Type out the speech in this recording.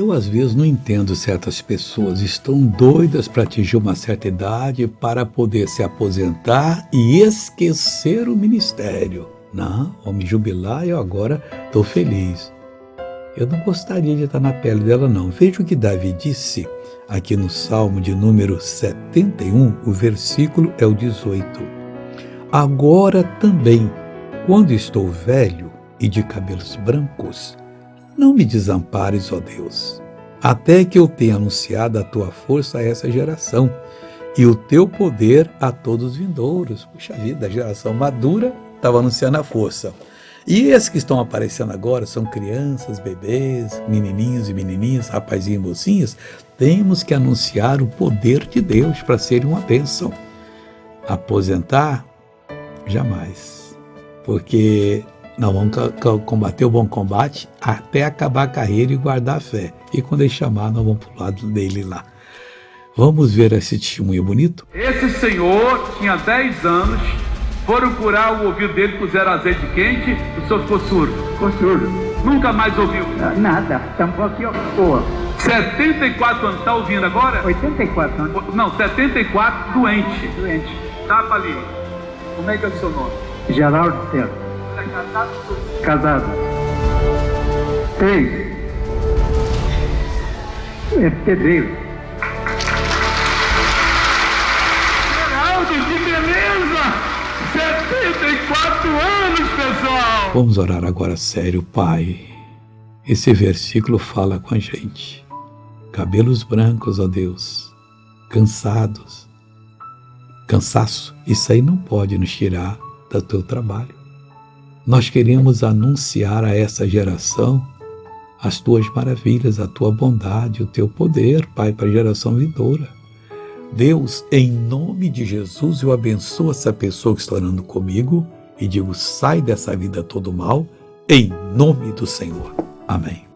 Eu, às vezes, não entendo certas pessoas. Estão doidas para atingir uma certa idade para poder se aposentar e esquecer o ministério. Não, vou me jubilar e eu agora estou feliz. Eu não gostaria de estar na pele dela, não. Veja o que Davi disse aqui no Salmo de número 71, o versículo é o 18. Agora também, quando estou velho e de cabelos brancos, não me desampares, ó Deus, até que eu tenha anunciado a tua força a essa geração e o teu poder a todos os vindouros. Puxa vida, a geração madura estava anunciando a força. E esses que estão aparecendo agora são crianças, bebês, menininhos e menininhas, rapazinhos e mocinhas. Temos que anunciar o poder de Deus para serem uma bênção. Aposentar? Jamais. Porque nós vamos combater o bom combate até acabar a carreira e guardar a fé. E quando ele chamar, nós vamos para o lado dele lá. Vamos ver esse testemunho bonito? Esse senhor tinha 10 anos, foram curar o ouvido dele, puseram azeite quente, o senhor ficou surdo. Ficou surdo. Nunca mais ouviu? Nada, tampou aqui, ó. Boa. 74 anos, tá ouvindo agora? 84 anos. Não, 74, doente. Doente. Tapa ali. Como é que é o seu nome? Geraldo Certo. Você é casado ou solteiro? Casado. 3. É pedreiro. Geraldo, que beleza! 74 anos, pessoal! Vamos orar agora sério, Pai. Esse versículo fala com a gente. Cabelos brancos, ó Deus, cansados. Cansaço, isso aí não pode nos tirar do teu trabalho. Nós queremos anunciar a essa geração as tuas maravilhas, a tua bondade, o teu poder, Pai, para a geração vindoura. Deus, em nome de Jesus, eu abençoo essa pessoa que está orando comigo e digo, sai dessa vida todo mal, em nome do Senhor. Amém.